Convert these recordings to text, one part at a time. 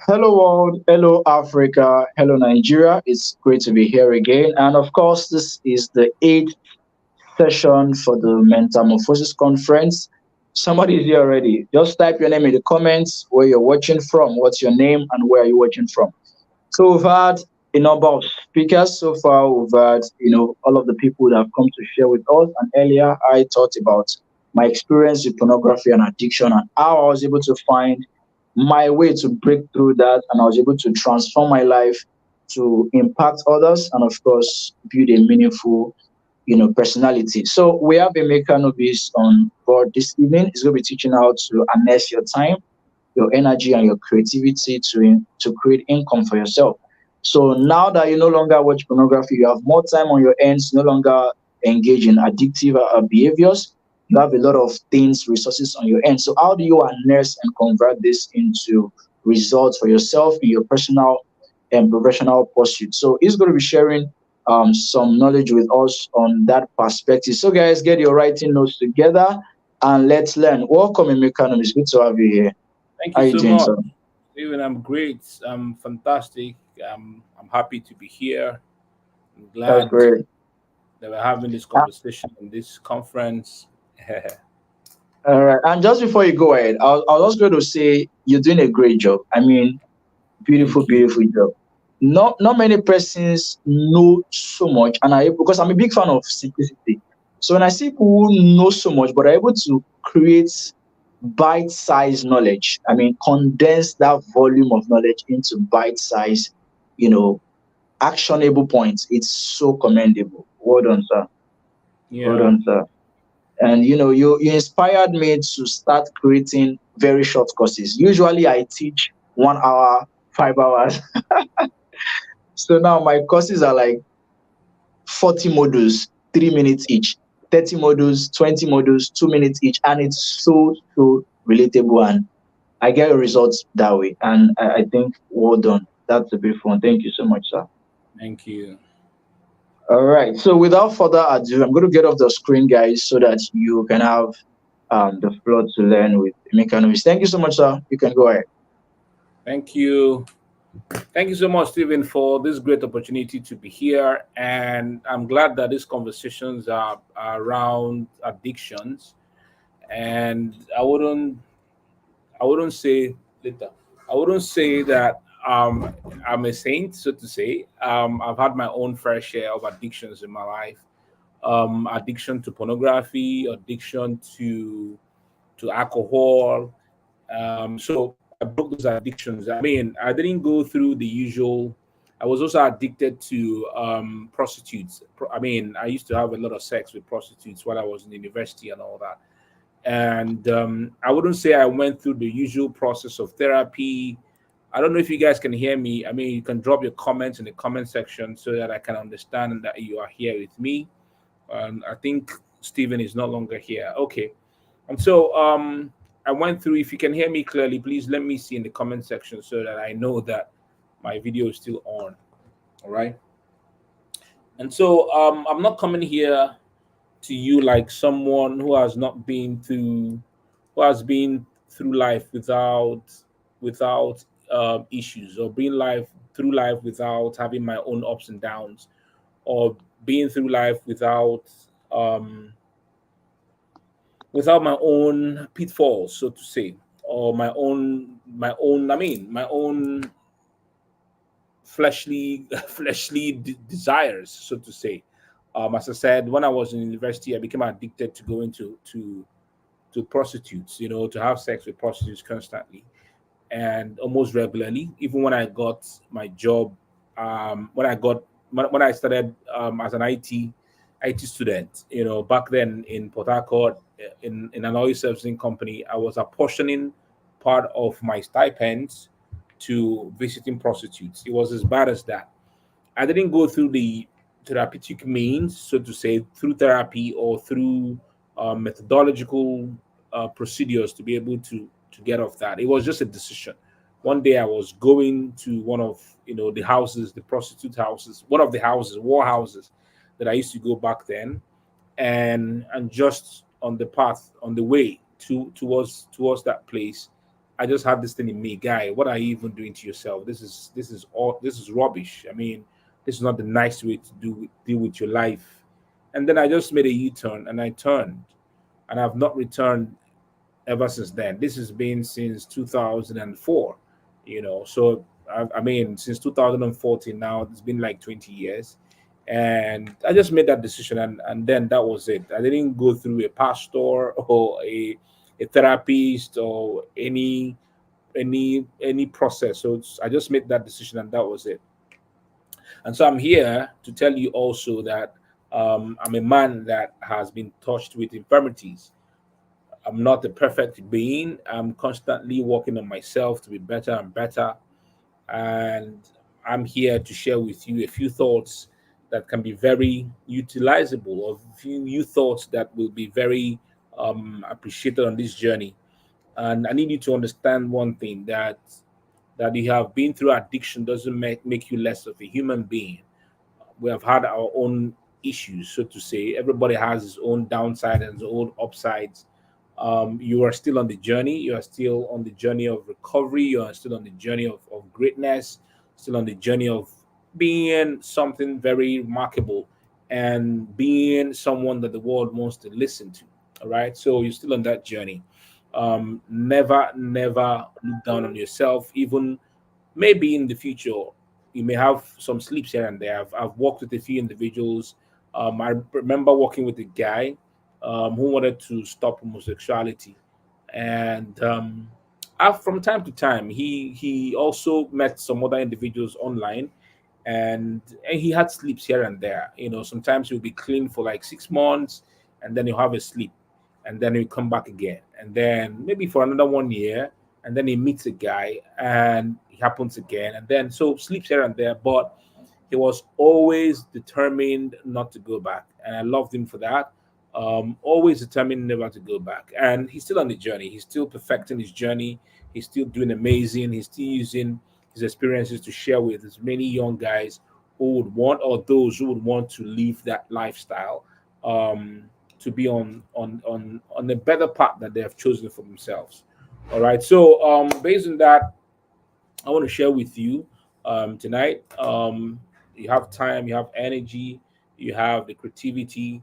Hello, world. Hello, Africa. Hello, Nigeria. It's great to be here again. And of course, this is the eighth session for the Metamorphosis Conference. Somebody is here already. Just type your name in the comments, where you're watching from, what's your name, and where are you watching from. So we've had a number of speakers so far. We've had, all of the people that have come to share with us. And earlier, I talked about my experience with pornography and addiction and how I was able to find my way to break through that, and I was able to transform my life to impact others, and of course, build a meaningful, personality. So we have EMEKA Nobis on board this evening. He's going to be teaching how to harness your time, your energy, and your creativity to create income for yourself. So now that you no longer watch pornography, you have more time on your hands, no longer engage in addictive behaviors. You have a lot of things, resources on your end. So how do you harness and convert this into results for yourself in your personal and professional pursuit? So he's going to be sharing some knowledge with us on that perspective. So guys, get your writing notes together and let's learn. Welcome, Emeka. It's good to have you here. Thank How you you so doing, much, sir? Steven. I'm great. I'm fantastic. I'm happy to be here. I'm That's glad great. that we're having this Uh, conversation in this conference. All right. And just before you go ahead, I was just going to say you're doing a great job. I mean, beautiful, Thank you. beautiful job. Not many persons know so much, and I because I'm a big fan of simplicity. So when I see people who know so much but are able to create bite-sized knowledge, I mean, condense that volume of knowledge into bite-sized, you know, actionable points, it's so commendable. Well done, sir. Well Yeah. done, sir. And you inspired me to start creating very short courses. Usually I teach 1 hour, 5 hours. So now my courses are like 40 modules, 3 minutes each, 30 modules, 20 modules, 2 minutes each, and it's so relatable, and I get results that way. And I think well done. That's a beautiful one. Thank you so much, sir. Thank you. All right. So without further ado, I'm going to get off the screen, guys, so that you can have the floor to learn with Mechanovis. Thank you so much, sir. You can go ahead. Thank you. Thank you so much, Stephen, for this great opportunity to be here. And I'm glad that these conversations are around addictions. And I wouldn't say later. I wouldn't say that I'm a saint, so to say. I've had my own fair share of addictions in my life. Addiction to pornography, addiction to alcohol. So I broke those addictions. I mean, I didn't go through the usual. I was also addicted to prostitutes. I mean, I used to have a lot of sex with prostitutes while I was in university and all that. And I wouldn't say I went through the usual process of therapy. I don't know if you guys can hear me. I mean, you can drop your comments in the comment section so that I can understand that you are here with me. I think Stephen is no longer here. Okay. And so I went through, if you can hear me clearly, please let me see in the comment section so that I know that my video is still on. All right. And so I'm not coming here to you like someone who has not been through, who has been through life without issues, or being life through life without having my own ups and downs, or being through life um, without my own pitfalls, so to say, or my own fleshly desires, so to say. As I said, when I was in university, I became addicted to going to prostitutes, to have sex with prostitutes constantly and almost regularly. Even when I got my job, when I started as an IT student, back then in Port Harcourt, in an oil servicing company, I was apportioning part of my stipends to visiting prostitutes. It was as bad as that. I didn't go through the therapeutic means, so to say, through therapy or through methodological procedures to be able to get off that. It was just a decision. One day I was going to one of the houses, the prostitute houses, one of the houses, war houses that I used to go back then, and just on the path, on the way towards that place, I just had this thing in me, guy. What are you even doing to yourself? This is rubbish. I mean, this is not the nice way to deal with your life. And then I just made a U-turn and I turned, and I've not returned ever since then. This has been since 2004, So I mean, since 2014 now, it's been like 20 years. And I just made that decision, and then that was it. I didn't go through a pastor or a therapist or any process. So I just made that decision, and that was it. And so I'm here to tell you also that I'm a man that has been touched with infirmities. I'm not a perfect being. I'm constantly working on myself to be better and better. And I'm here to share with you a few thoughts that can be very utilizable, or a few thoughts that will be very appreciated on this journey. And I need you to understand one thing, that you have been through addiction doesn't make you less of a human being. We have had our own issues, so to say. Everybody has his own downside and his own upsides. You are still on the journey. You are still on the journey of recovery. You are still on the journey of greatness, still on the journey of being something very remarkable and being someone that the world wants to listen to. All right. So you're still on that journey. Never look down on yourself, even maybe in the future you may have some sleeps here and there. I've worked with a few individuals. I remember working with a guy who wanted to stop homosexuality, and from time to time he also met some other individuals online, and he had sleeps here and there. Sometimes he'll be clean for like 6 months, and then he'll have a sleep, and then he'll come back again, and then maybe for another 1 year, and then he meets a guy, and he happens again, and then so sleeps here and there. But he was always determined not to go back, and I loved him for that. Always determined never to go back, and he's still on the journey. He's still perfecting his journey. He's still doing amazing. He's still using his experiences to share with as many young guys who would want, or those who would want to live that lifestyle, to be on a better path that they have chosen for themselves. All right. So based on that, I want to share with you tonight. You have time, you have energy, you have the creativity,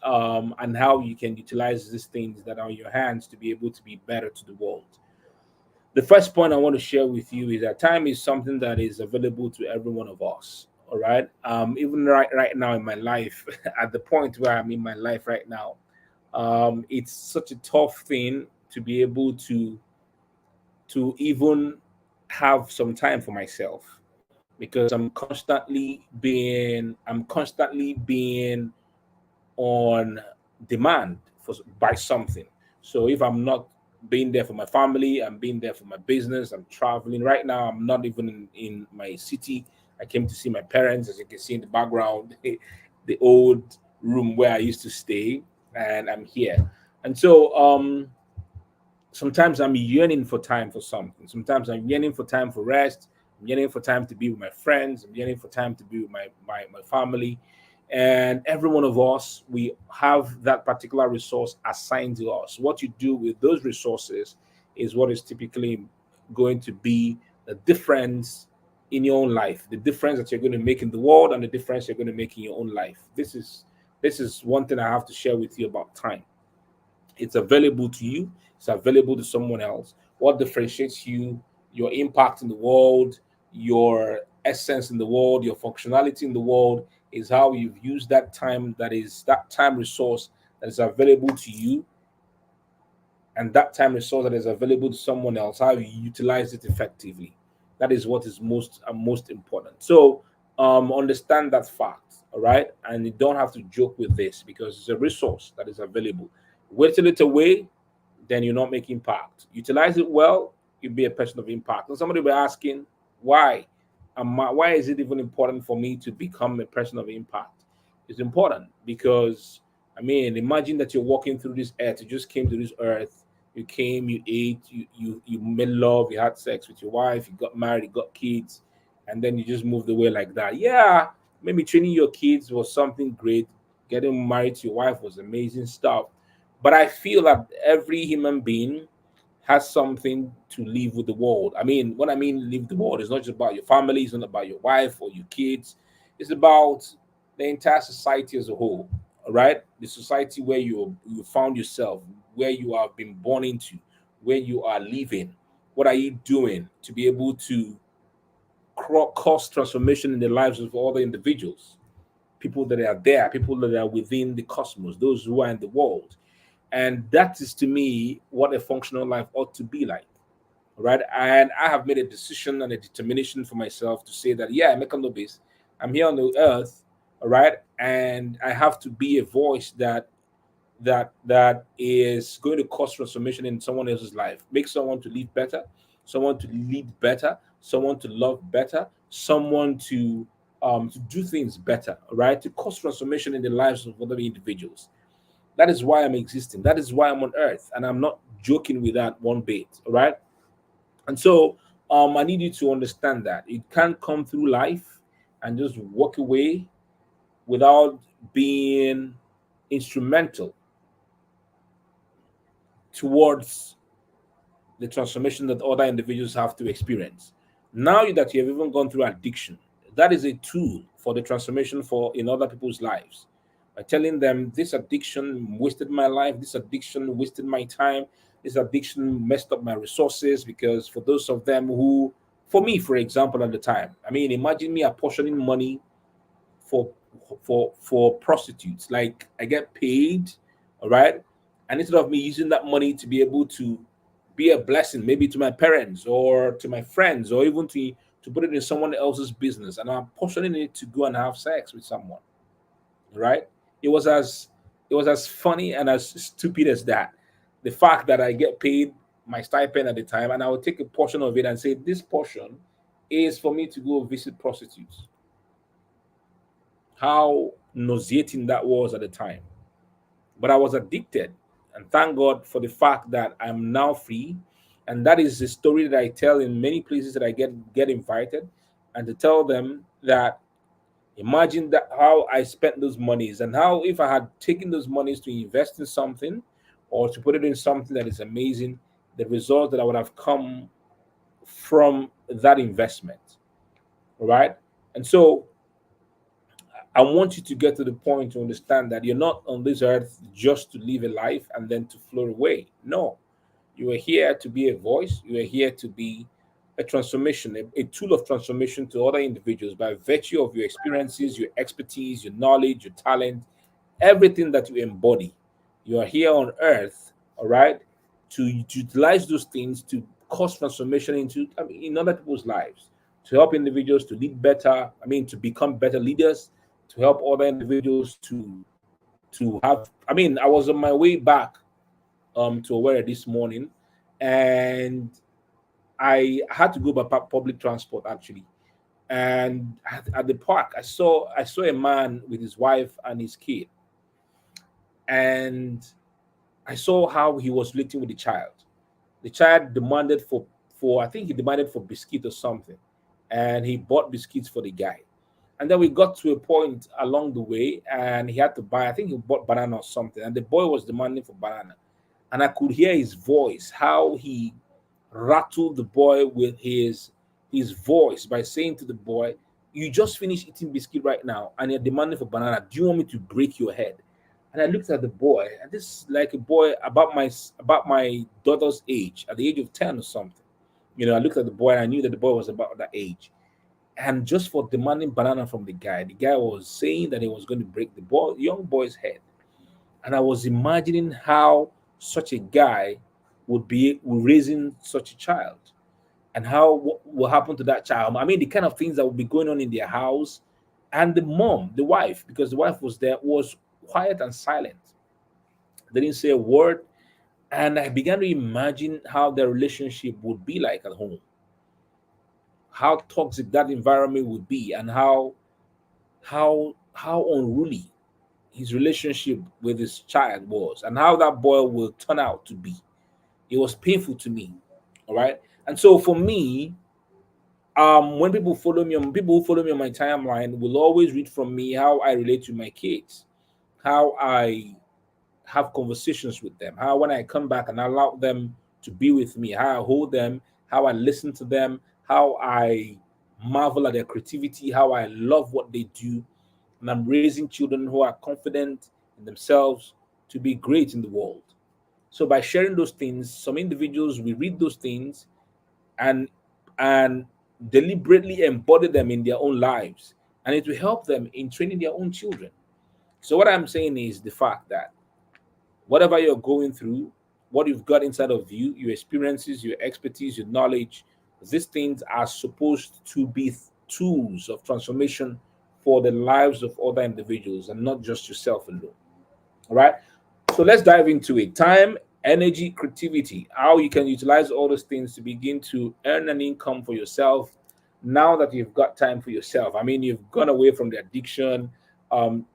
and how you can utilize these things that are in your hands to be able to be better to the world. The first point I want to share with you is that time is something that is available to every one of us. All right. Even right now in my life, at the point where I'm in my life right now, it's such a tough thing to be able to even have some time for myself, because I'm constantly being on demand by something. So if I'm not being there for my family, I'm being there for my business. I'm traveling right now. I'm not even in my city. I came to see my parents, as you can see in the background, the old room where I used to stay, and I'm here. And so sometimes I'm yearning for time for something. Sometimes I'm yearning for time for rest. I'm yearning for time to be with my friends. I'm yearning for time to be with my family. And every one of us, we have that particular resource assigned to us. What you do with those resources is what is typically going to be the difference in your own life, the difference that you're going to make in the world, and the difference you're going to make in your own life. This is one thing I have to share with you about time. It's available to you, it's available to someone else. What differentiates you, your impact in the world, your essence in the world, your functionality in the world, is how you've used that time resource that is available to you, and that time resource that is available to someone else, how you utilize it effectively. That is what is most important. So understand that fact. All right. And you don't have to joke with this, because it's a resource that is available. Wait till it's away, then you're not making impact. Utilize it well, you'll be a person of impact. And somebody will be asking, why? Why is it even important for me to become a person of impact? It's important because, I mean, imagine that you're walking through this earth. You just came to this earth. You came, you ate, you made love, you had sex with your wife, you got married, you got kids, and then you just moved away like that. Yeah, maybe training your kids was something great. Getting married to your wife was amazing stuff. But I feel that every human being has something to leave with the world. I mean, when I mean leave the world, it's not just about your family, it's not about your wife or your kids. It's about the entire society as a whole. All right, the society where you found yourself, where you have been born into, where you are living. What are you doing to be able to cause transformation in the lives of other individuals, people that are there, people that are within the cosmos, those who are in the world? And that is to me what a functional life ought to be like. Right. And I have made a decision and a determination for myself to say that, yeah, Emeka Nobis, I'm here on the earth, all right, and I have to be a voice that is going to cause transformation in someone else's life, make someone to live better, someone to lead better, someone to love better, someone to do things better, right, to cause transformation in the lives of other individuals. That is why I'm existing. That is why I'm on earth, and I'm not joking with that one bit. All right. And so I need you to understand that it can't come through life and just walk away without being instrumental towards the transformation that other individuals have to experience. Now that you have even gone through addiction, that is a tool for the transformation for in other people's lives. By telling them this addiction wasted my life, this addiction wasted my time, this addiction messed up my resources. Because for those of them who, for me, for example, at the time, I mean, imagine me apportioning money for for prostitutes. Like I get paid, all right, and instead of me using that money to be able to be a blessing, maybe to my parents or to my friends, or even to put it in someone else's business, and I'm portioning it to go and have sex with someone, right? It was as it was as funny and as stupid as that. The fact that I get paid my stipend at the time, and I would take a portion of it and say this portion is for me to go visit prostitutes. How nauseating that was at the time. But I was addicted. And thank God for the fact that I'm now free. And that is the story that I tell in many places that I get invited, and to tell them that imagine that how I spent those monies, and how if I had taken those monies to invest in something or to put it in something that is amazing, the result that I would have come from that investment. All right. And so I want you to get to the point to understand that you're not on this earth just to live a life and then to float away. No, you are here to be a voice. You are here to be a transformation, a tool of transformation to other individuals by virtue of your experiences, your expertise, your knowledge, your talent, everything that you embody. You are here on earth, all right, to utilize those things to cause transformation into, I mean, in other people's lives, to help individuals to lead better, I mean, to become better leaders, to help other individuals to have, I mean, I was on my way back to Owerri this morning, and I had to go by public transport actually. And at the park, I saw a man with his wife and his kid, and I saw how he was relating with the child. The child demanded for I think he demanded for biscuit or something, and he bought biscuits for the guy. And then we got to a point along the way, and he had to buy. I think he bought banana or something, and the boy was demanding for banana, and I could hear his voice, how he rattled the boy with his voice by saying to the boy, "You just finished eating biscuit right now, and you're demanding for banana. Do you want me to break your head?" And I looked at the boy, and this is like a boy about my daughter's age, at the age of 10 or something. I looked at the boy, and I knew that the boy was about that age. And just for demanding banana from the guy was saying that he was going to break the young boy's head. And I was imagining how such a guy would raising such a child, and how what will happen to that child. I mean, the kind of things that would be going on in their house. And the mom, the wife, because the wife was there, was quiet and silent. They didn't say a word. And I began to imagine how their relationship would be like at home, how toxic that environment would be, and how unruly his relationship with his child was, and how that boy will turn out to be. It was painful to me. All right. And so for me, when people who follow me on my timeline will always read from me how I relate to my kids, how I have conversations with them, how when I come back and allow them to be with me, how I hold them, how I listen to them, how I marvel at their creativity, how I love what they do. And I'm raising children who are confident in themselves to be great in the world. So by sharing those things, some individuals will read those things and and deliberately embody them in their own lives, and it will help them in training their own children. So what I'm saying is the fact that whatever you're going through, what you've got inside of you, your experiences, your expertise, your knowledge, these things are supposed to be tools of transformation for the lives of other individuals and not just yourself alone. All right. So let's dive into it. Time, energy, creativity. How you can utilize all those things to begin to earn an income for yourself now that you've got time for yourself. I mean, you've gone away from the addiction, um,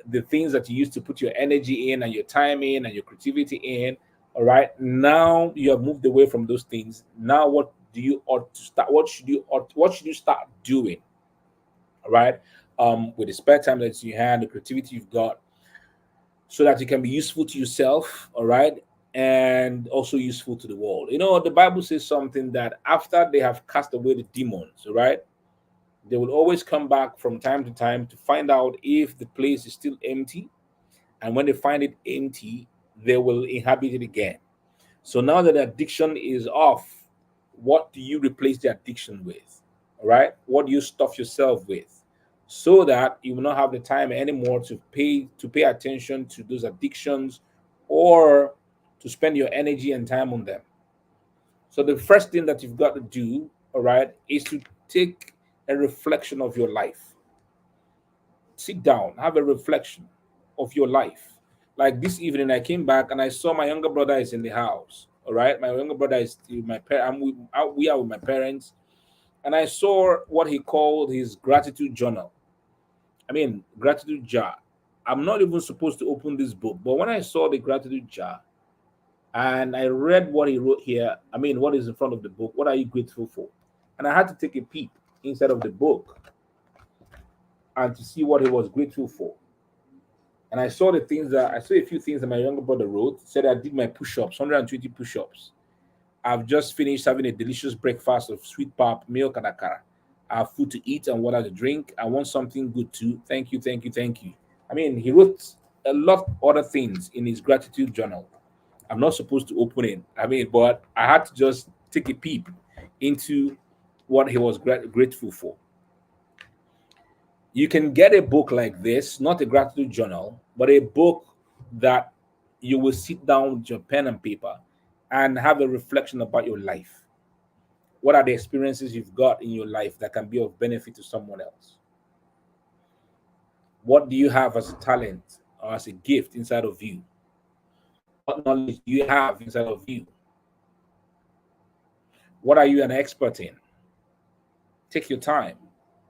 the things that you used to put your energy in and your time in and your creativity in. All right. Now you have moved away from those things. Now what do you ought to start? What should you start doing? All right. With the spare time that you have, the creativity you've got, so that you can be useful to yourself, all right, and also useful to the world. You know, the Bible says something that after they have cast away the demons, all right, they will always come back from time to time to find out if the place is still empty. And when they find it empty, they will inhabit it again. So now that the addiction is off, what do you replace the addiction with? All right. What do you stuff yourself with? So that you will not have the time anymore to pay attention to those addictions or to spend your energy and time on them. So the first thing that you've got to do, all right, is to take a reflection of your life. Sit down, have a reflection of your life. Like this evening, I came back and I saw my younger brother is in the house. All right, my younger brother is with my parents. We are with my parents, and I saw what he called his gratitude journal. I mean, gratitude jar. I'm not even supposed to open this book, but when I saw the gratitude jar and I read what he wrote here, I mean, what is in front of the book? What are you grateful for? And I had to take a peep inside of the book and to see what he was grateful for. And I saw a few things that my younger brother wrote. Said I did my push-ups, 120 push-ups. I've just finished having a delicious breakfast of sweet pap, milk, and akara. I have food to eat and water to drink. I want something good too. Thank you, thank you, thank you. I mean, he wrote a lot of other things in his gratitude journal. I'm not supposed to open it. I mean, but I had to just take a peep into what he was grateful for. You can get a book like this, not a gratitude journal, but a book that you will sit down with your pen and paper and have a reflection about your life. What are the experiences you've got in your life that can be of benefit to someone else? What do you have as a talent or as a gift inside of you? What knowledge do you have inside of you? What are you an expert in? Take your time,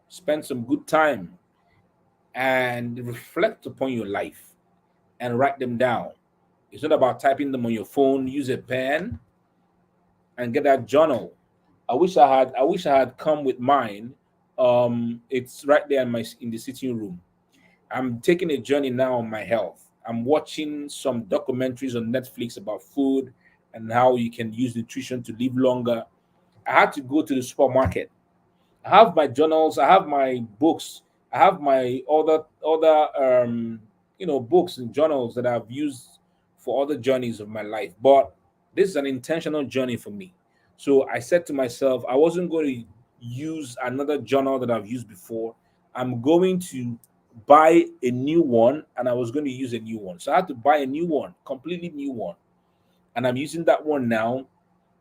spend some good time, and reflect upon your life and write them down. It's not about typing them on your phone. Use a pen and get that journal. I wish I had come with mine. It's right there in the sitting room. I'm taking a journey now on my health. I'm watching some documentaries on Netflix about food and how you can use nutrition to live longer. I had to go to the supermarket. I have my journals, I have my books, I have my other books and journals that I've used for other journeys of my life. But this is an intentional journey for me. So I said to myself, I wasn't going to use another journal that I've used before. I'm going to buy a new one and I was going to use a new one. So I had to buy a new one, completely new one. And I'm using that one now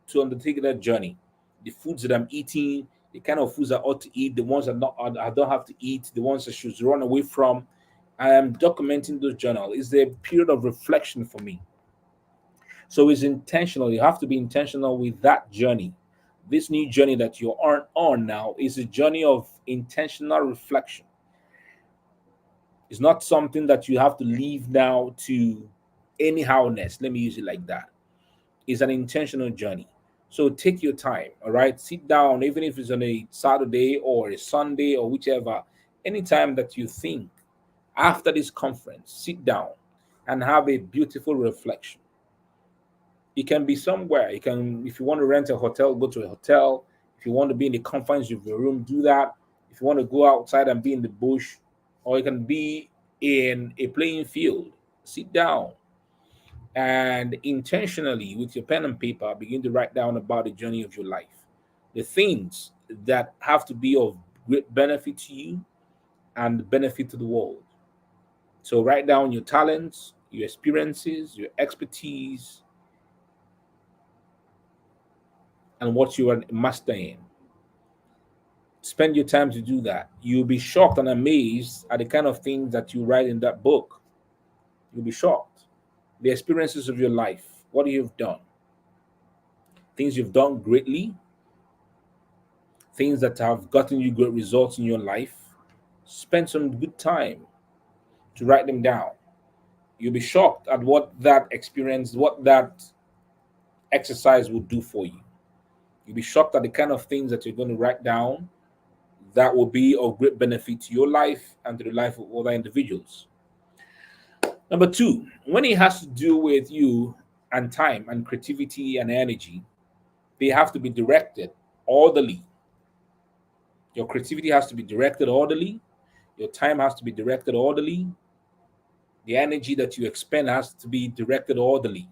to undertake that journey. The foods that I'm eating, the kind of foods I ought to eat, the ones I don't have to eat, the ones I should run away from. I am documenting those journals. It's a period of reflection for me. So it's intentional. You have to be intentional with that journey. This new journey that you are on now is a journey of intentional reflection. It's not something that you have to leave now to anyhowness. Let me use it like that. Is an intentional journey. So take your time, all right? Sit down, even if it's on a Saturday or a Sunday or whichever, anytime that you think after this conference, sit down and have a beautiful reflection. It can be somewhere. You can, if you want to rent a hotel, go to a hotel. If you want to be in the confines of your room, do that. If you want to go outside and be in the bush, or you can be in a playing field, sit down and intentionally with your pen and paper begin to write down about the journey of your life, the things that have to be of great benefit to you and benefit to the world. So write down your talents, your experiences, your expertise, and what you are master in. Spend your time to do that. You'll be shocked and amazed at the kind of things that you write in that book. You'll be shocked. The experiences of your life, what you've done, things you've done greatly, things that have gotten you good results in your life. Spend some good time to write them down. You'll be shocked at what that experience, what that exercise will do for you. You'll be shocked at the kind of things that you're going to write down that will be of great benefit to your life and to the life of other individuals. Number two, when it has to do with you and time and creativity and energy, they have to be directed orderly. Your creativity has to be directed orderly. Your time has to be directed orderly. The energy that you expend has to be directed orderly.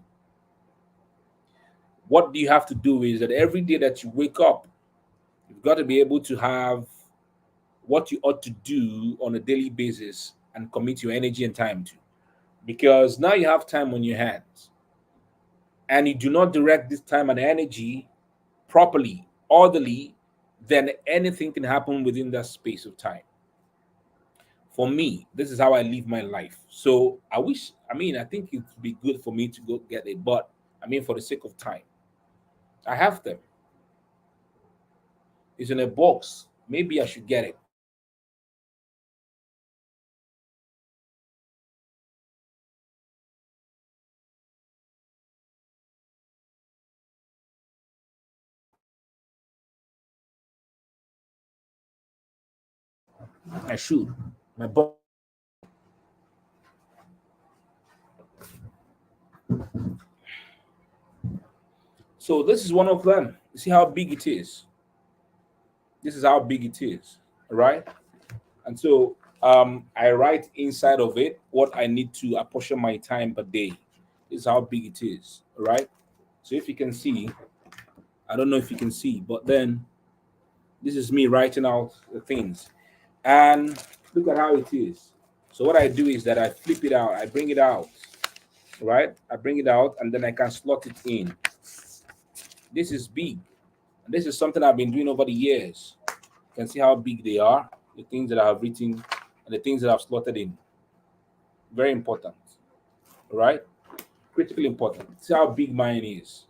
What do you have to do is that every day that you wake up, you've got to be able to have what you ought to do on a daily basis and commit your energy and time to. Because now you have time on your hands and you do not direct this time and energy properly, orderly, then anything can happen within that space of time. For me, this is how I live my life. So I think it would be good for me to go get it, but for the sake of time, I have them. It's in a box. Maybe I should get it. I should. My box. So this is one of them. You see how big it is. This is how big it is. All right. And so I write inside of it what I need to apportion my time per day. This is how big it is. All right. So if you can see, I don't know if you can see, but then this is me writing out the things. And look at how it is. So what I do is that I flip it out, I bring it out, right? I bring it out and then I can slot it in. This is big. And this is something I've been doing over the years. You can see how big they are, the things that I have written and the things that I've slotted in. Very important, right? Critically important. See how big mine is.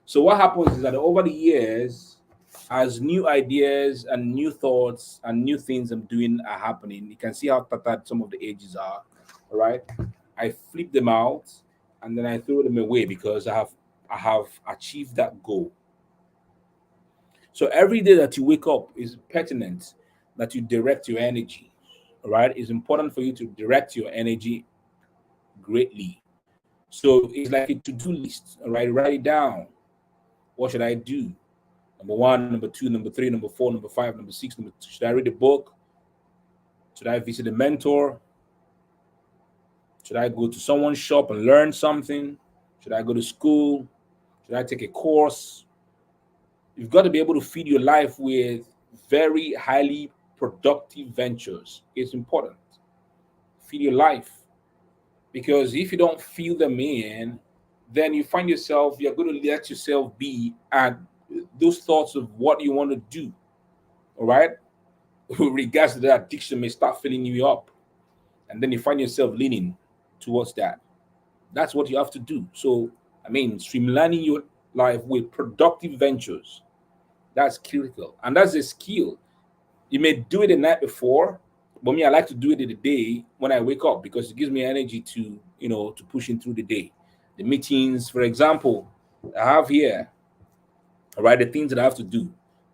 So what happens is that over the years, as new ideas and new thoughts and new things I'm doing are happening, you can see how tattered some of the edges are. All right. I flip them out and then I throw them away because I have achieved that goal. So every day that you wake up is pertinent that you direct your energy. All right. It's important for you to direct your energy greatly. So it's like a to-do list. All right. Write it down. What should I do? Number one, number two, number three, number four, number five, number six, number two. Should I read a book? Should I visit a mentor? Should I go to someone's shop and learn something? Should I go to school? Should I take a course? You've got to be able to feed your life with very highly productive ventures. It's important. Feed your life. Because if you don't fill them in, then you find yourself, you're going to let yourself be at those thoughts of what you want to do. All right. With regards to that addiction may start filling you up. And then you find yourself leaning towards that. That's what you have to do. So, streamlining your life with productive ventures. That's critical. And that's a skill. You may do it the night before, but me, I like to do it in the day when I wake up because it gives me energy to push in through the day. The meetings, for example, I have here, all right, the things that I have to do.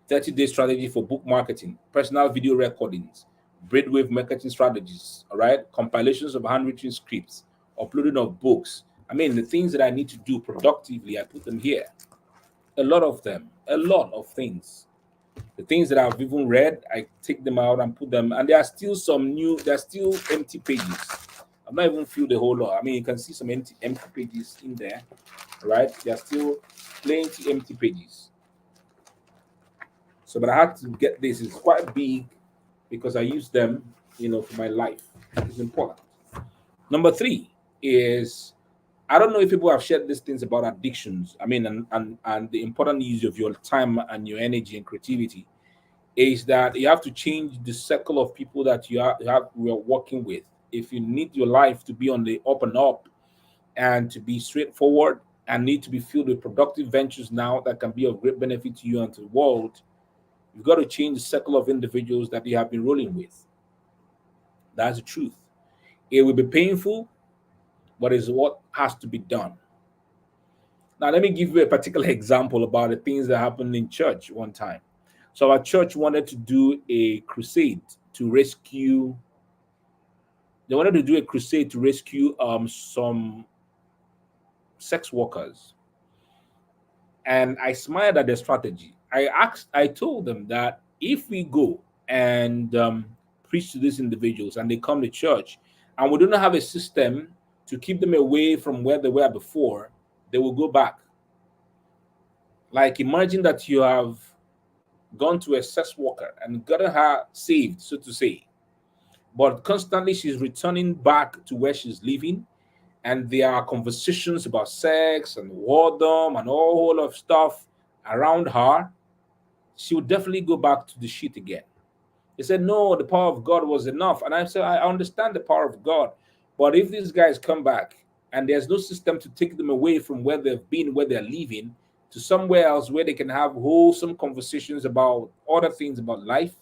30-day strategy for book marketing, personal video recordings, brainwave marketing strategies, all right, compilations of handwritten scripts, uploading of books, I mean, the things that I need to do productively, I put them here. A lot of them, a lot of things. The things that I've even read, I take them out and put them, and there are still some new, there are still empty pages. I've not even filled the whole lot. I mean, you can see some empty pages in there, right? There are still plenty empty pages. So, but I had to get this. It's quite big because I use them, for my life. It's important. Number three is, I don't know if people have shared these things about addictions. I mean, and the important use of your time and your energy and creativity is that you have to change the circle of people that you are working with. If you need your life to be on the up and up and to be straightforward and need to be filled with productive ventures now that can be of great benefit to you and to the world, you've got to change the circle of individuals that you have been rolling with. That's the truth. It will be painful, but it's what has to be done. Now, let me give you a particular example about the things that happened in church one time. So, our church wanted to do a crusade to rescue. They wanted to do a crusade to rescue some sex workers, and I smiled at their strategy. I told them that if we go and preach to these individuals and they come to church, and we do not have a system to keep them away from where they were before, they will go back. Like, imagine that you have gone to a sex worker and gotten her saved, so to say, but constantly she's returning back to where she's living, and there are conversations about sex and whoredom and all of stuff around her. She would definitely go back to the shit again. They said, no, the power of God was enough. And I said, I understand the power of God. But if these guys come back and there's no system to take them away from where they've been, where they're living, to somewhere else where they can have wholesome conversations about other things about life,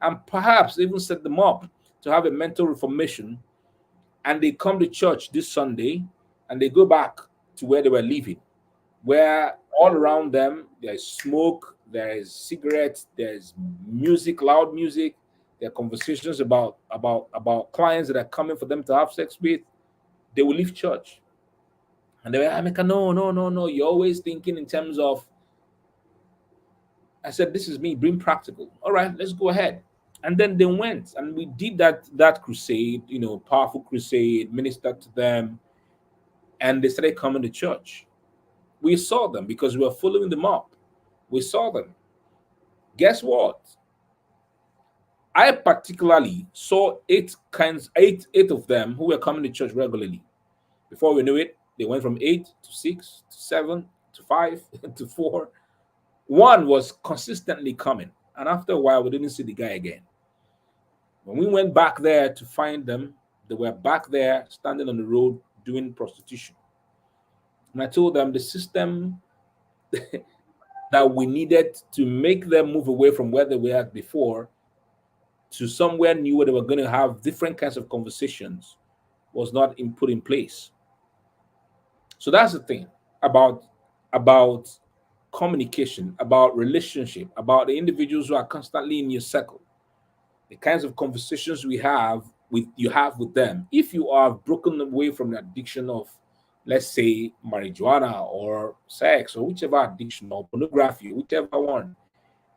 and perhaps even set them up to have a mental reformation, and they come to church this Sunday and they go back to where they were living, where all around them there is smoke, there is cigarettes, there's music, loud music, there are conversations about clients that are coming for them to have sex with. They will leave church and they were, Emeka, no, no, no, no. You're always thinking in terms of. I said, this is me being practical. All right, let's go ahead. And then they went and we did that crusade, powerful crusade, ministered to them, and they started coming to church. We saw them because we were following them up. We saw them. Guess what? I particularly saw eight of them who were coming to church regularly. Before we knew it, they went from 8 to 6 to 7 to 5 to 4. One was consistently coming, and after a while, we didn't see the guy again. When we went back there to find them, they were back there standing on the road doing prostitution. And I told them the system that we needed to make them move away from where they were at before to somewhere new where they were going to have different kinds of conversations was not put in place. So that's the thing about communication, about relationship, about the individuals who are constantly in your circle, the kinds of conversations you have with them. If you are broken away from the addiction of, let's say, marijuana or sex or whichever addiction or pornography, whichever one,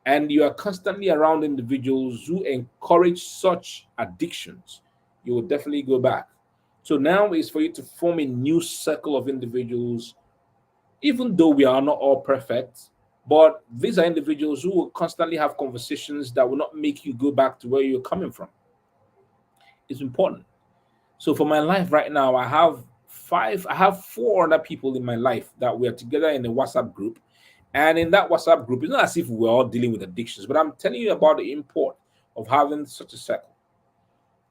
and you are constantly around individuals who encourage such addictions, you will definitely go back. So now is for you to form a new circle of individuals, even though we are not all perfect, but these are individuals who will constantly have conversations that will not make you go back to where you're coming from. It's important. So for my life right now, I have four other people in my life that we are together in a WhatsApp group. And in that WhatsApp group, it's not as if we're all dealing with addictions, but I'm telling you about the import of having such a circle.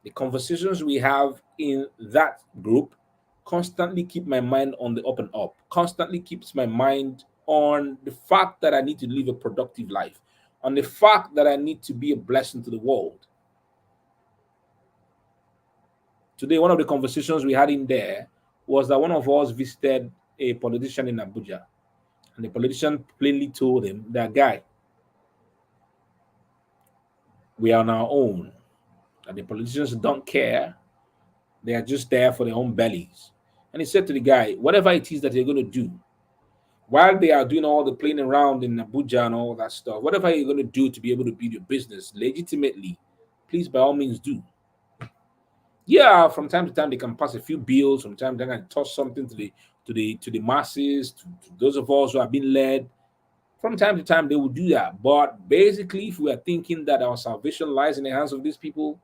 The conversations we have in that group constantly keep my mind on the up and up, constantly keeps my mind on the fact that I need to live a productive life, on the fact that I need to be a blessing to the world. Today, one of the conversations we had in there was that one of us visited a politician in Abuja, and the politician plainly told him that, guy, we are on our own, and the politicians don't care. They are just there for their own bellies. And he said to the guy, whatever it is that you're going to do, while they are doing all the playing around in Abuja and all that stuff, whatever you're going to do to be able to build your business legitimately, please by all means do. Yeah, from time to time they can pass a few bills. From time to time they can toss something to the masses, to those of us who have been led. From time to time they will do that. But basically, if we are thinking that our salvation lies in the hands of these people,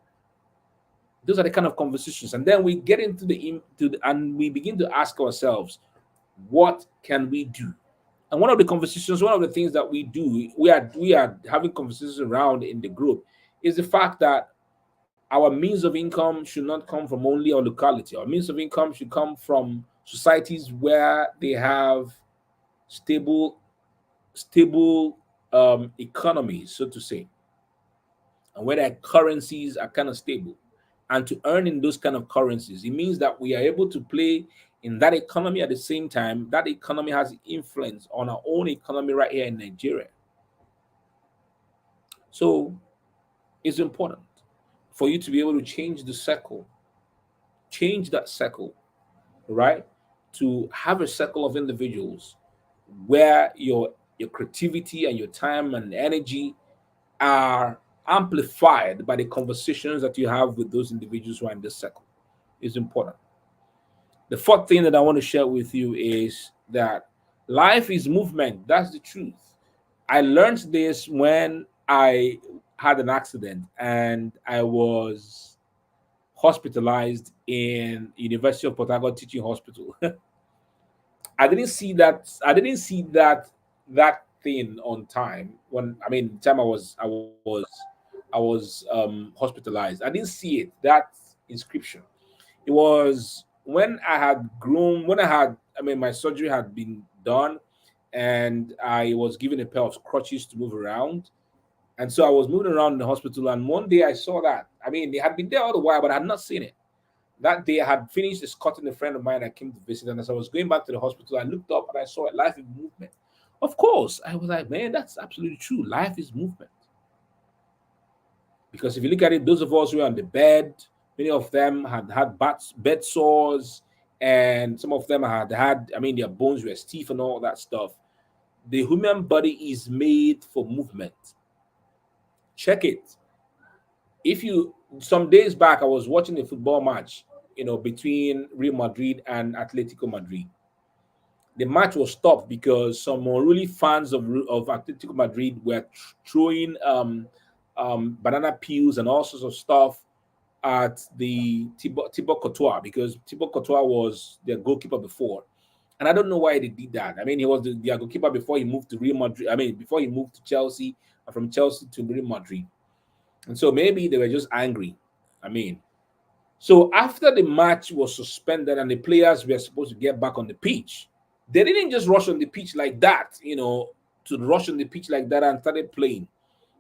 those are the kind of conversations. And then we get and we begin to ask ourselves, what can we do? And one of the conversations, one of the things that we do, we are having conversations around in the group, is the fact that our means of income should not come from only our locality. Our means of income should come from societies where they have stable, stable economies, so to say, and where their currencies are kind of stable. And to earn in those kind of currencies, it means that we are able to play in that economy at the same time. That economy has influence on our own economy right here in Nigeria. So it's important for you to be able to change that circle, right? To have a circle of individuals where your creativity and your time and energy are amplified by the conversations that you have with those individuals who are in this circle is important. The fourth thing that I want to share with you is that life is movement. That's the truth. I learned this when I had an accident and I was hospitalized in University of Port Harcourt Teaching Hospital. I didn't see that thing on time. When I mean, the time I was hospitalized. I didn't see it. That inscription. It was when I had grown. When my surgery had been done, and I was given a pair of crutches to move around. And so I was moving around in the hospital, and one day I saw that. I mean, they had been there all the while, but I had not seen it. That day, I had finished escorting a friend of mine that came to visit, and as I was going back to the hospital, I looked up and I saw it, life in movement. Of course, I was like, man, that's absolutely true. Life is movement. Because if you look at it, those of us who are on the bed, many of them had bed sores, and some of them I mean, their bones were stiff and all that stuff. The human body is made for movement. Check it. If you Some days back, I was watching a football match, between Real Madrid and Atletico Madrid. The match was stopped because some unruly fans of Atletico Madrid were throwing banana peels and all sorts of stuff at the Thibaut Courtois, because Thibaut Courtois was their goalkeeper before. And I don't know why they did that. I mean, he was their goalkeeper before he moved to Real Madrid. I mean, before he moved to Chelsea, and from Chelsea to Real Madrid. And so maybe they were just angry. I mean, so after the match was suspended and the players were supposed to get back on the pitch, they didn't just rush on the pitch like that, to rush on the pitch like that and started playing.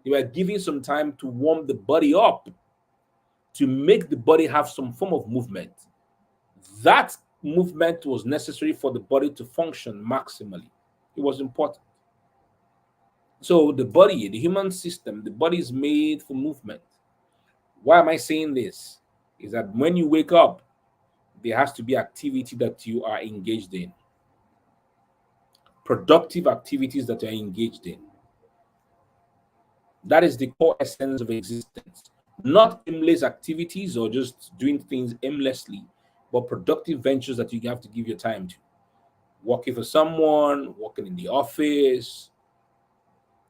They were giving some time to warm the body up, to make the body have some form of movement. That movement was necessary for the body to function maximally. It was important. So the body, the human system, the body is made for movement. Why am I saying this? Is that when you wake up, there has to be activity that you are engaged in, productive activities that you are engaged in. That is the core essence of existence. Not aimless activities or just doing things aimlessly, but productive ventures that you have to give your time to. Working for someone, working in the office,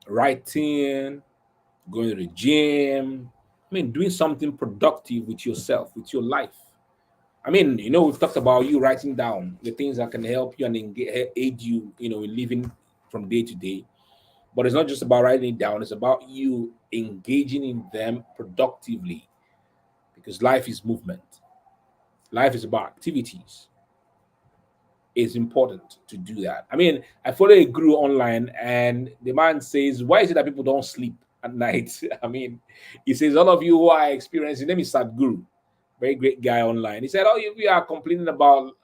writing, going to the gym. I mean, doing something productive with yourself, with your life. I mean, we've talked about you writing down the things that can help you and aid you, in living from day to day. But it's not just about writing it down, it's about you engaging in them productively, because life is movement. Life is about activities. It's important to do that. I mean, I follow a guru online, and the man says, why is it that people don't sleep at night? I mean, he says, all of you who are experiencing, his name is Sadhguru, very great guy online. He said, oh, you are complaining about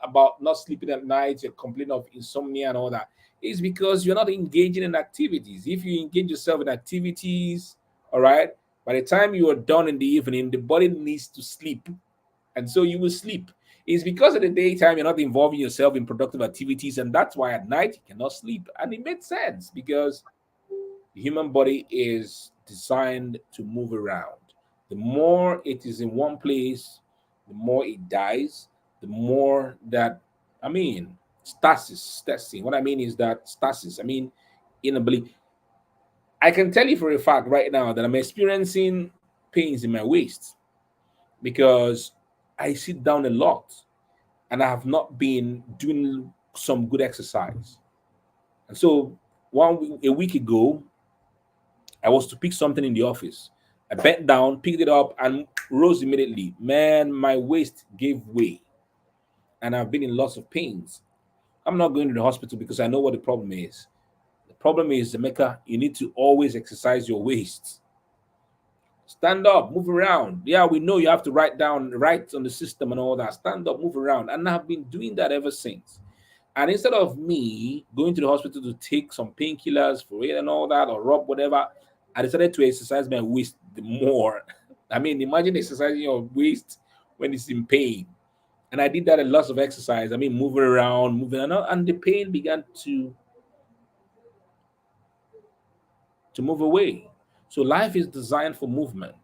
not sleeping at night, you're complaining of insomnia and all that. It's because you're not engaging in activities. If you engage yourself in activities, all right, by the time you are done in the evening, the body needs to sleep. And so you will sleep. It's because of the daytime you're not involving yourself in productive activities, and that's why at night you cannot sleep. And it makes sense because the human body is designed to move around. The more it is in one place, the more it dies, the more that, I mean, stasis. What I mean is that stasis, I mean, inability. I can tell you for a fact right now that I'm experiencing pains in my waist because I sit down a lot and I have not been doing some good exercise. And so a week ago, I was to pick something in the office. I bent down, picked it up, and rose immediately. Man, my waist gave way, and I've been in lots of pains. I'm not going to the hospital because I know what the problem is. The problem is, Emeka, you need to always exercise your waist. Stand up, move around. Yeah, we know you have to write on the system and all that. Stand up, move around. And I've been doing that ever since. And instead of me going to the hospital to take some painkillers for it and all that, or rub whatever, I decided to exercise my waist more. I mean, imagine exercising your waist when it's in pain. And I did that a lot of exercise. I mean, moving around, moving around, and the pain began to move away. So life is designed for movement.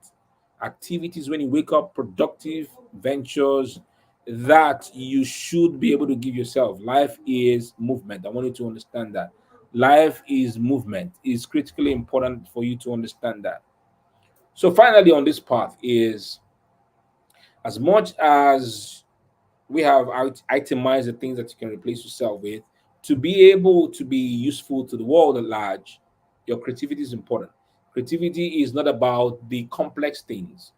Activities when you wake up, productive ventures that you should be able to give yourself. Life is movement. I want you to understand that. Life is movement. It's critically important for you to understand that. So finally on this path is, as much as we have itemized the things that you can replace yourself with, to be able to be useful to the world at large, your creativity is important. Creativity is not about the complex things.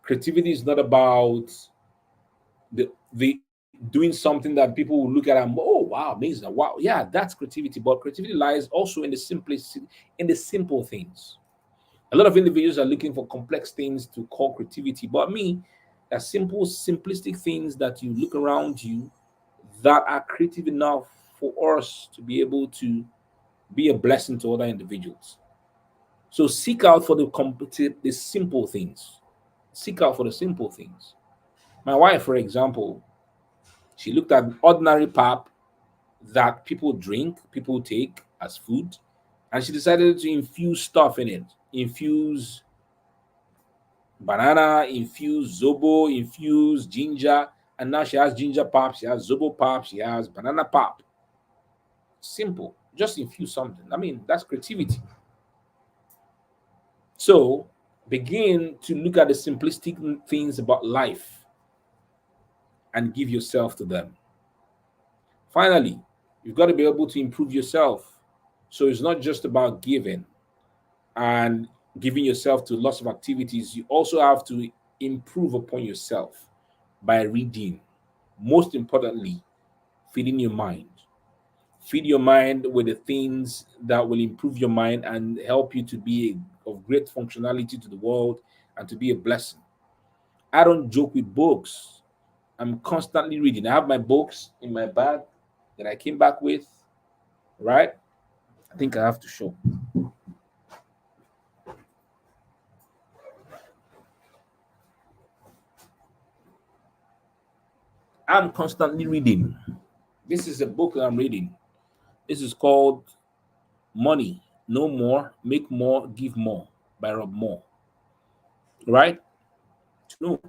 Creativity is not about the doing something that people will look at and, oh wow, amazing, wow, yeah, that's creativity. But creativity lies also in the simplicity, in the simple things. A lot of individuals are looking for complex things to call creativity, but me, there are simple, simplistic things that you look around you that are creative enough for us to be able to be a blessing to other individuals. So seek out for the simple things. Seek out for the simple things. My wife, for example, she looked at ordinary pap that people drink, people take as food, and she decided to infuse stuff in it. Infuse banana, infuse zobo, infuse ginger, and now she has ginger pap, she has zobo pap, she has banana pap. Simple. Just infuse something. I mean, that's creativity. So begin to look at the simplistic things about life and give yourself to them. Finally, you've got to be able to improve yourself. So it's not just about giving and giving yourself to lots of activities. You also have to improve upon yourself by reading. Most importantly, feeding your mind. Feed your mind with the things that will improve your mind and help you to be of great functionality to the world and to be a blessing. I don't joke with books. I'm constantly reading. I have my books in my bag that I came back with, right? I think I have to show. I'm constantly reading. This is a book that I'm reading. This is called Money, No More, Make More, Give More by Rob Moore, right? To know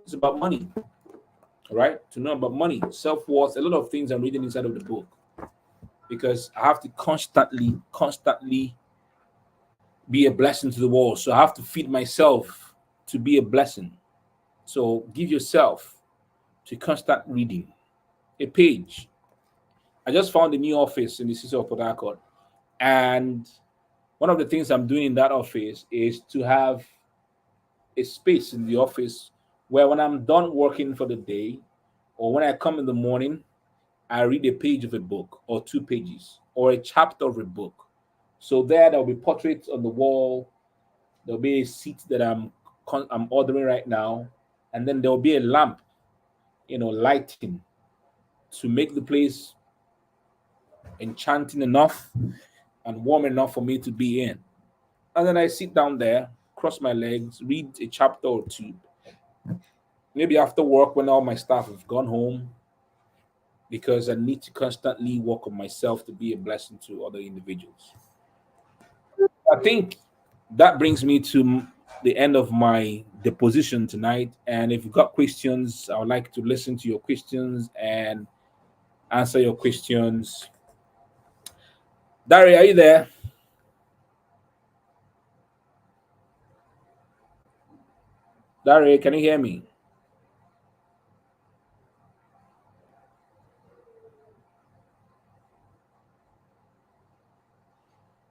it's about money, right? To know about money, self worth, a lot of things I'm reading inside of the book because I have to constantly be a blessing to the world. So I have to feed myself to be a blessing. So give yourself to constant reading. A page. I just found a new office in the city of Port Harcourt, and one of the things I'm doing in that office is to have a space in the office where when I'm done working for the day or when I come in the morning, I read a page of a book or 2 pages or a chapter of a book. So there'll be portraits on the wall. There'll be a seat that I'm ordering right now, and then there'll be a lamp, lighting to make the place enchanting enough and warm enough for me to be in. And then I sit down there, cross my legs, read a chapter or two, maybe after work when all my staff have gone home, because I need to constantly work on myself to be a blessing to other individuals. I think that brings me to the end of my deposition tonight. And if you've got questions, I would like to listen to your questions and answer your questions. Dari, are you there? Dari, can you hear me?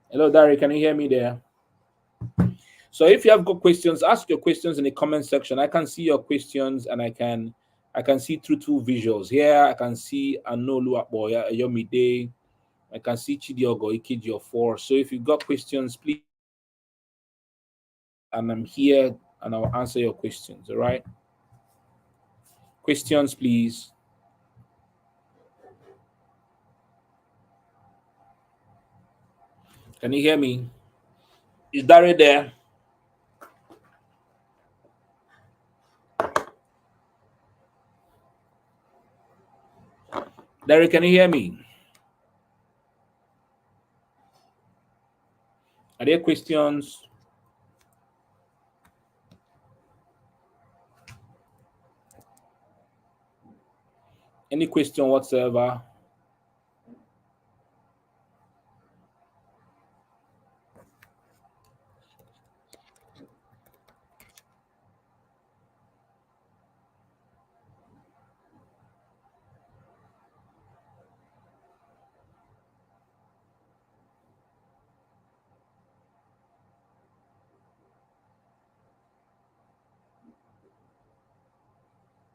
Hello, Dari, can you hear me there? So if you have got questions, ask your questions in the comment section. I can see your questions and I can see through two visuals. Here I can see Anolu Akboya Yomide. I can see Chidiogo Ikiji 4. So if you've got questions, please, and I'm here and I'll answer your questions. All right. Questions, please. Can you hear me? Is Dari there? Dari, can you hear me? Are there questions? Any question whatsoever?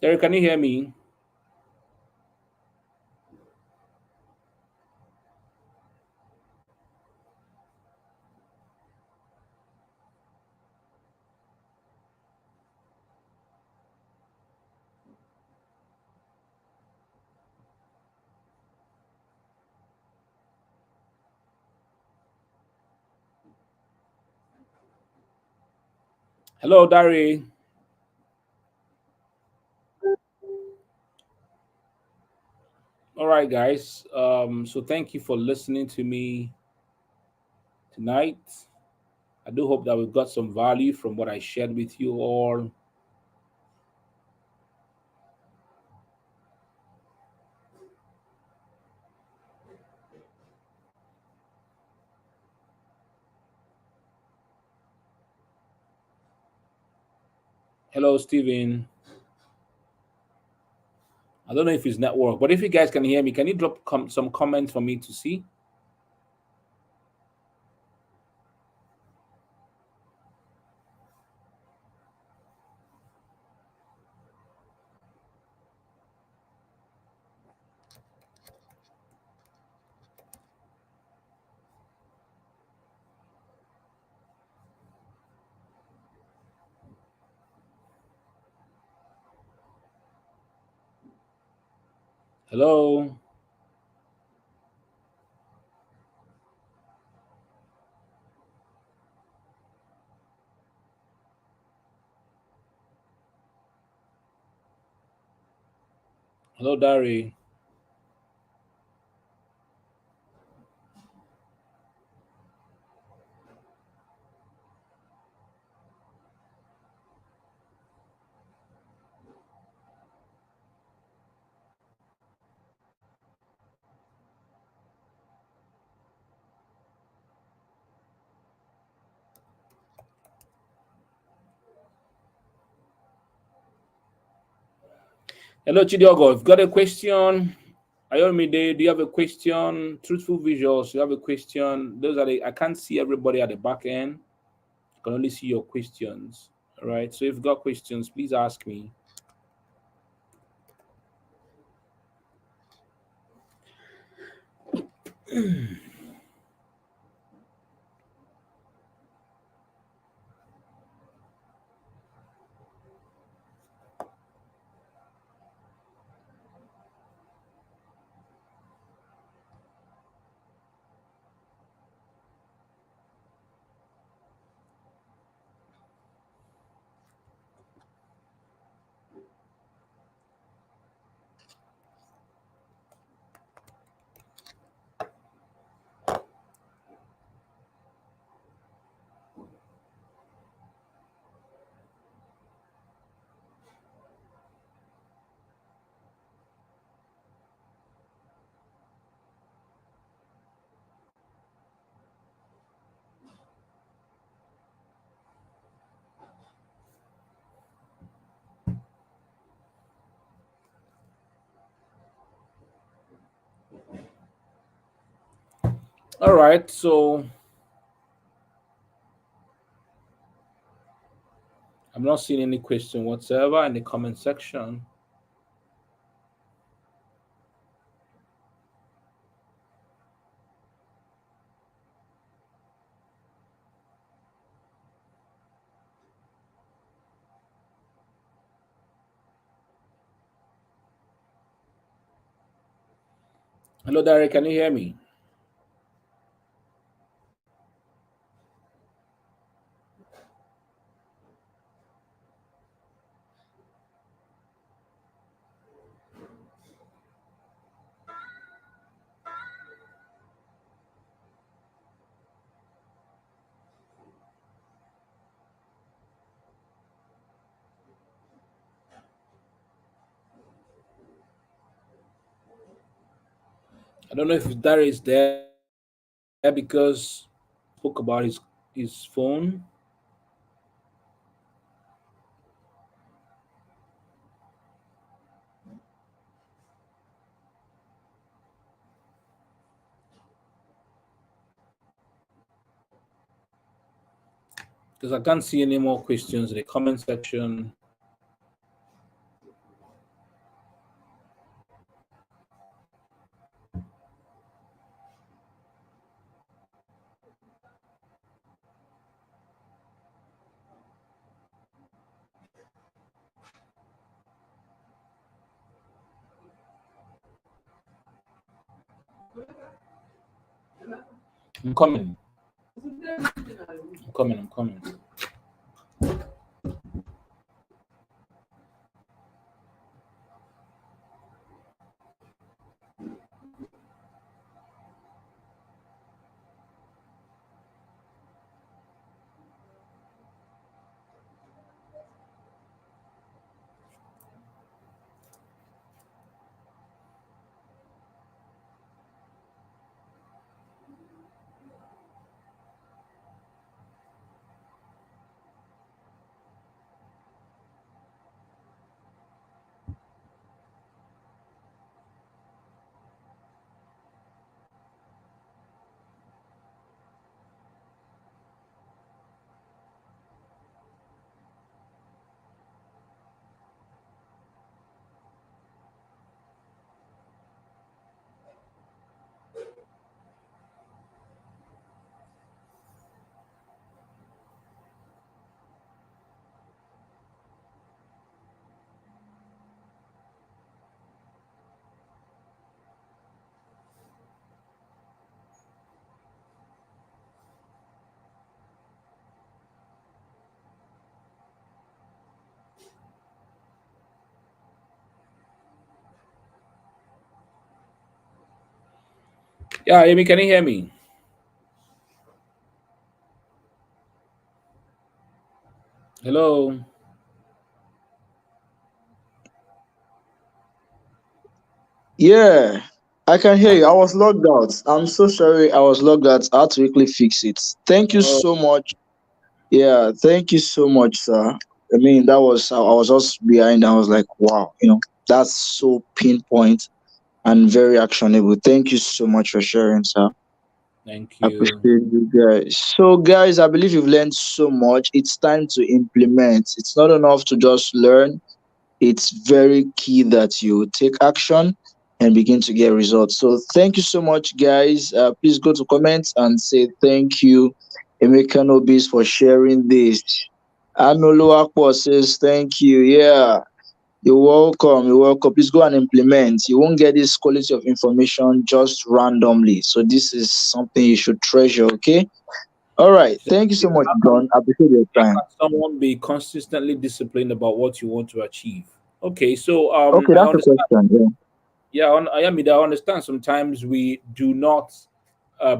Dari, can you hear me? Hello, Dari. All right, guys. So thank you for listening to me tonight. I do hope that we've got some value from what I shared with you all. Hello, Steven. I don't know if it's network, but if you guys can hear me, can you drop some comments for me to see? Hello. Hello, Dari. Hello, Chidiogo. If you've got a question, Ayomide, do you have a question? Truthful Visuals, you have a question? Those are I can't see everybody at the back end. I can only see your questions. All right. So if you've got questions, please ask me. All right. So I'm not seeing any question whatsoever in the comment section. Hello, Derek. Can you hear me? I don't know if Derek is there because spoke about his phone. Because I can't see any more questions in the comment section. I'm coming. I'm coming. I'm coming. Yeah, Amy, can you hear me? Hello. Yeah, I can hear you. I was logged out. I'm so sorry. I was logged out. I had to quickly fix it. Thank you Oh, so much. Yeah, thank you so much, sir. I mean, I was just behind. I was like, wow, that's so pinpoint and very actionable. Thank you so much for sharing, sir. thank I you. appreciate you guys. So, guys, I believe you've learned so much. It's time to implement. It's not enough to just learn. It's very key that you take action and begin to get results. So, thank you so much, guys. Please go to comments and say thank you, Emeka Nobis, for sharing this. Anoluakpo says thank you. Yeah. You're welcome. You're welcome. Please go and implement. You won't get this quality of information just randomly. So this is something you should treasure. Okay. All right. Thank you so much, Don. I appreciate your How time. can someone be consistently disciplined about what you want to achieve? Okay, so Okay, I that's a understand. question. Yeah. Yeah, I understand. Sometimes we do not,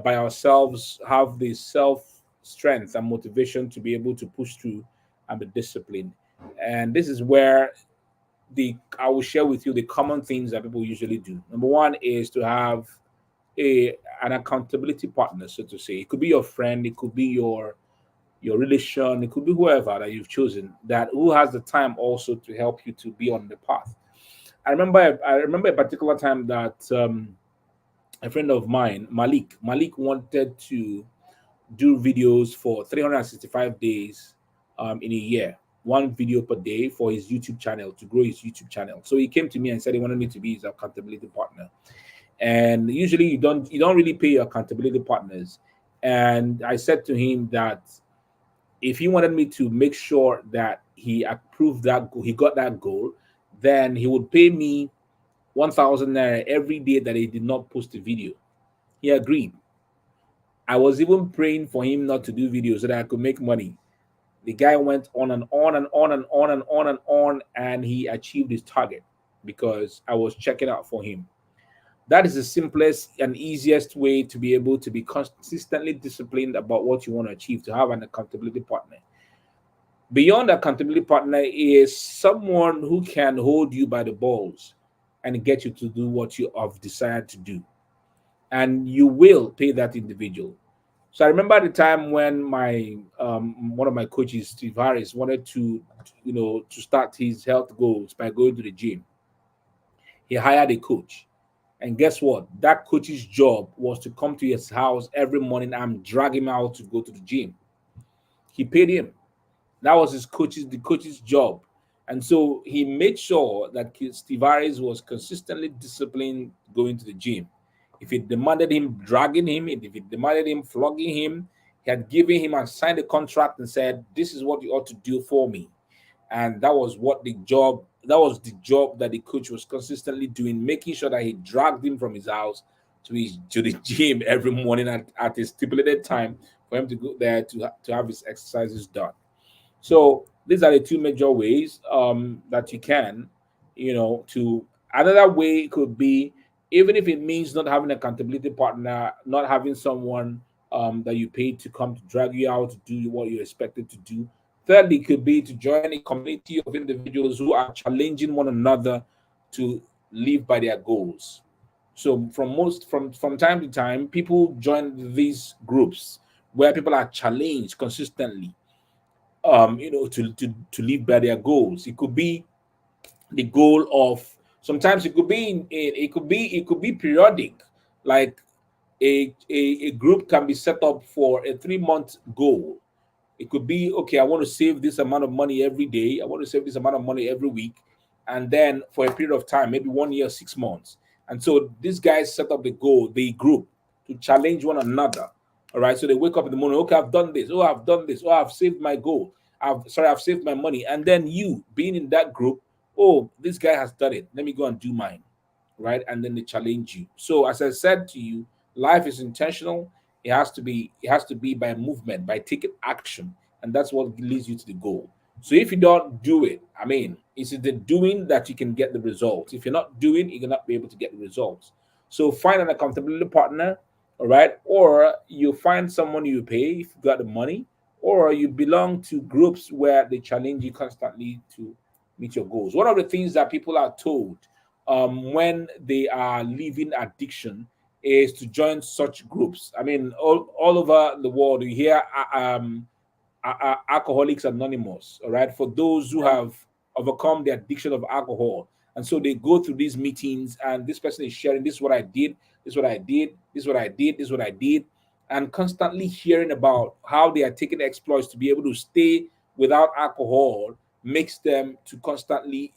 by ourselves, have the self strength and motivation to be able to push through and be disciplined. And this is where the I will share with you the common things that people usually do. Number one is to have a an accountability partner, so to say. It could be your friend, it could be your relation, it could be whoever that you've chosen that who has the time also to help you to be on the path. I remember a particular time that a friend of mine, Malik. Malik wanted to do videos for 365 days in a year, one video per day for his YouTube channel to grow his YouTube channel. So he came to me and said he wanted me to be his accountability partner. And usually you don't really pay your accountability partners. And I said to him that if he wanted me to make sure that he approved that goal, he got that goal, then he would pay me 1,000 naira every day that he did not post a video. He agreed. I was even praying for him not to do videos so that I could make money. The guy went on and on and on and on and on and on, and he achieved his target because I was checking out for him. That is the simplest and easiest way to be able to be consistently disciplined about what you want to achieve, to have an accountability partner. Beyond accountability partner is someone who can hold you by the balls and get you to do what you have decided to do. And you will pay that individual. So I remember the time when my one of my coaches, Steve Harris, wanted to to start his health goals by going to the gym. He hired a coach. And guess what? That coach's job was to come to his house every morning and drag him out to go to the gym. He paid him. That was the coach's job. And so he made sure that Steve Harris was consistently disciplined going to the gym. If it demanded him dragging him, if it demanded him flogging him, he had given him and signed a contract and said, "This is what you ought to do for me." And that was the job that the coach was consistently doing, making sure that he dragged him from his house to the gym every morning at a stipulated time for him to go there to have his exercises done. So these are the two major ways that you can, to another way could be, even if it means not having an accountability partner, not having someone that you pay to come to drag you out to do what you're expected to do. Thirdly, could be to join a community of individuals who are challenging one another to live by their goals. So from time to time, people join these groups where people are challenged consistently to live by their goals. It could be the goal of, sometimes it could be it could be periodic, like a group can be set up for a 3 month goal. It could be, okay, I want to save this amount of money every day, I want to save this amount of money every week, and then for a period of time, maybe 1 year, 6 months. And so these guys set up the group to challenge one another. All right. So they wake up in the morning, okay, I've done this, oh, I've done this, oh, I've saved my goal. I've saved my money. And then you being in that group, oh, this guy has done it. Let me go and do mine. Right. And then they challenge you. So as I said to you, life is intentional. It has to be by movement, by taking action. And that's what leads you to the goal. So if you don't do it, I mean, it's in the doing that you can get the results. If you're not doing, you're not be able to get the results. So find an accountability partner, all right? Or you find someone you pay if you got the money, or you belong to groups where they challenge you constantly to meet your goals. One of the things that people are told when they are leaving addiction is to join such groups. I mean, all over the world, you hear Alcoholics Anonymous, all right, for those who have overcome the addiction of alcohol. And so they go through these meetings, and this person is sharing, this is what I did, this is what I did, this is what I did, this is what I did, and constantly hearing about how they are taking exploits to be able to stay without alcohol makes them to constantly,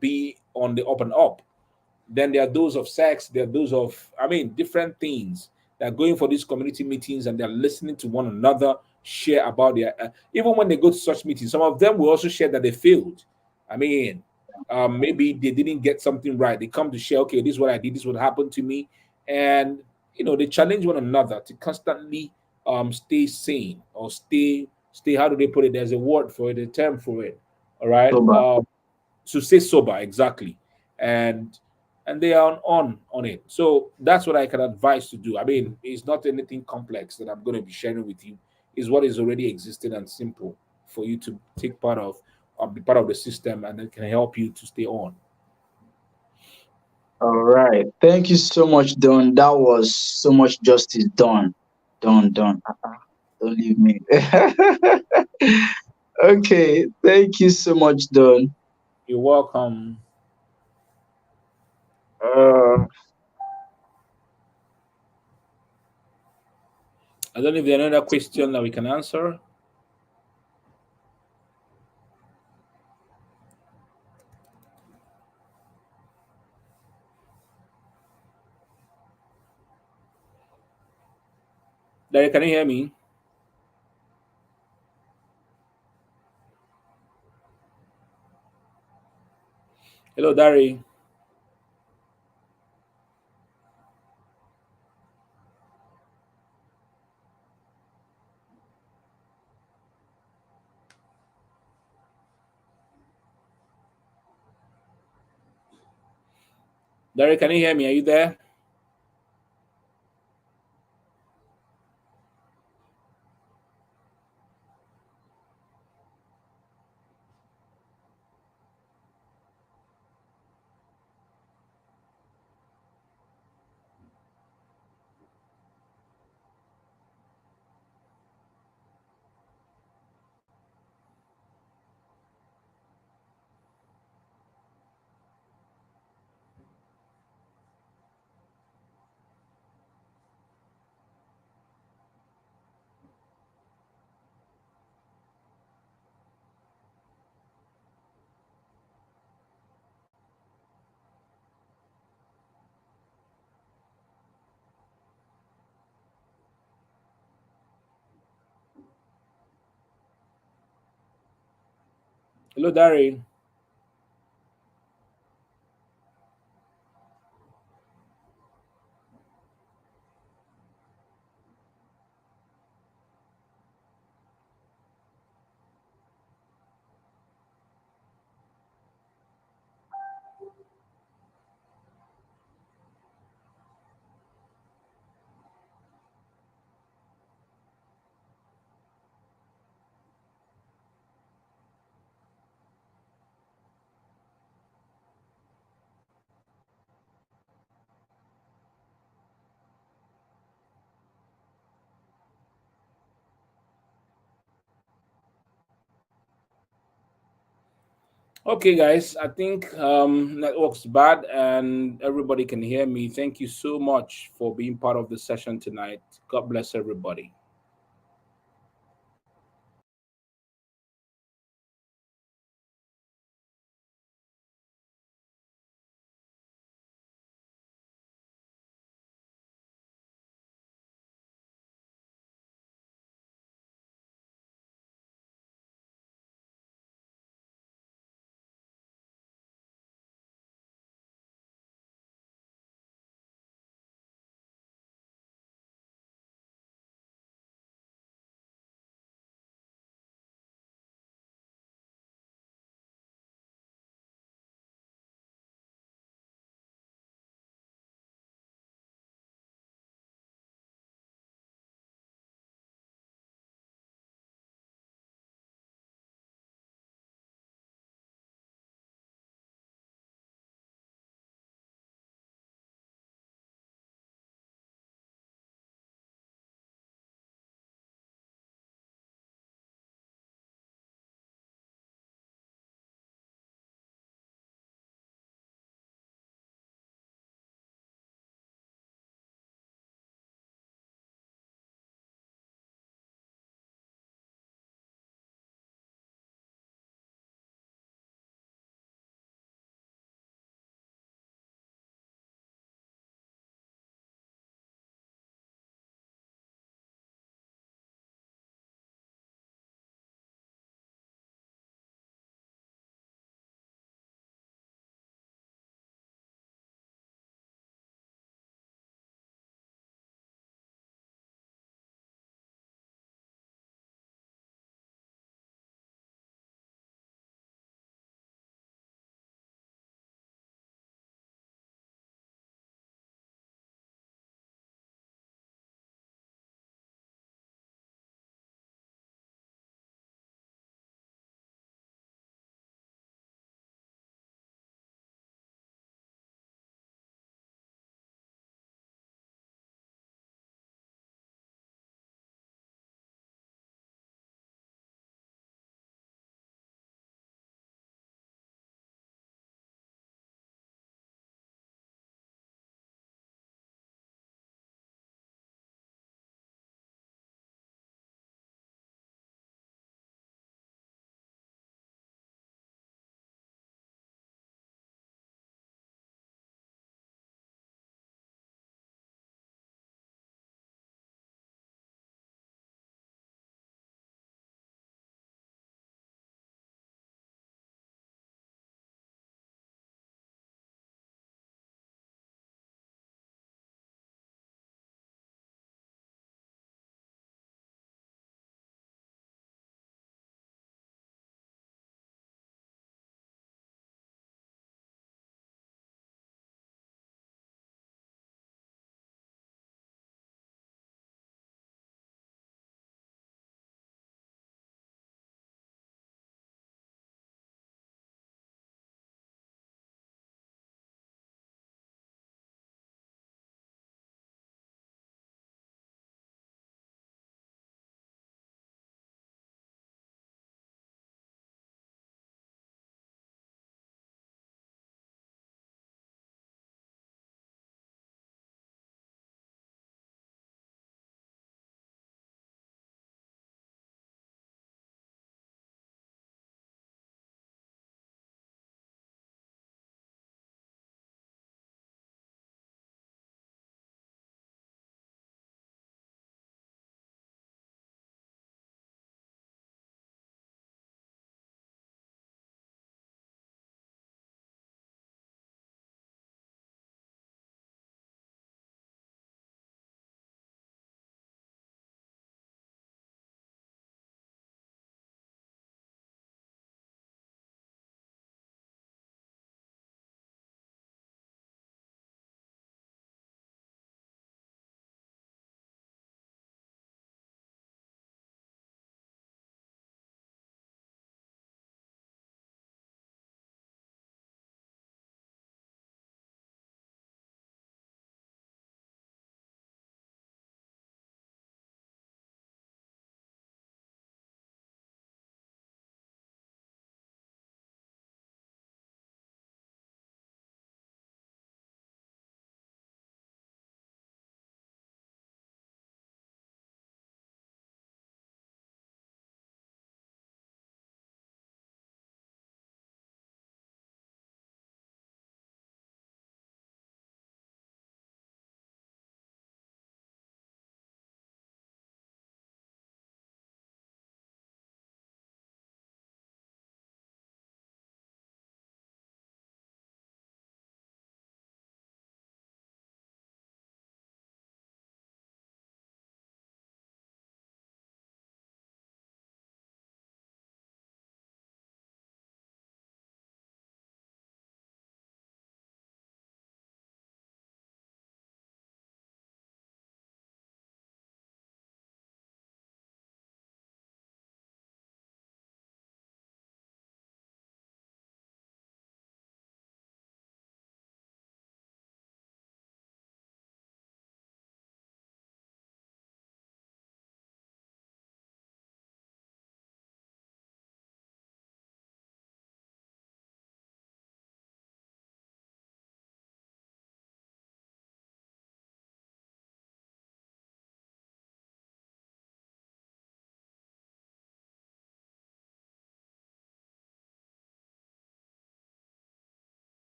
be on the up and up. Then there are those of sex, there are those of, I mean, different things. They're going for these community meetings and they're listening to one another share about their, even when they go to such meetings, some of them will also share that they failed. I mean, maybe they didn't get something right. They come to share, okay, this is what I did, this is what happened to me. And, they challenge one another to constantly stay sane or stay, how do they put it? There's a word for it, a term for it. All right. Sober. To stay sober, exactly. And they are on it. So that's what I can advise to do. I mean, it's not anything complex that I'm going to be sharing with you. Is what is already existing and simple for you to take part of, or be part of the system, and it can help you to stay on. All right. Thank you so much, Don. That was so much justice done. Don. Don't leave me. Okay. Thank you so much, Don. You're welcome. Uh, I don't know if there's another question that we can answer. Larry, can you hear me? Hello, Dari. Dari, can you hear me? Are you there? Hello, Dari. Okay, guys, I think network's bad and everybody can hear me. Thank you so much for being part of the session tonight. God bless everybody.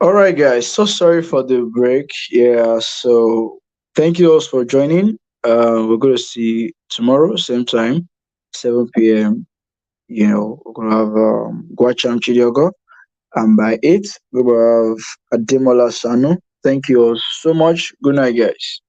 All right, guys. So sorry for the break. Yeah. So thank you all for joining. We're going to see tomorrow, same time, 7 p.m. We're going to have Guacham Chidiogo. And by 8, we will have Ademola Sanu. Thank you all so much. Good night, guys.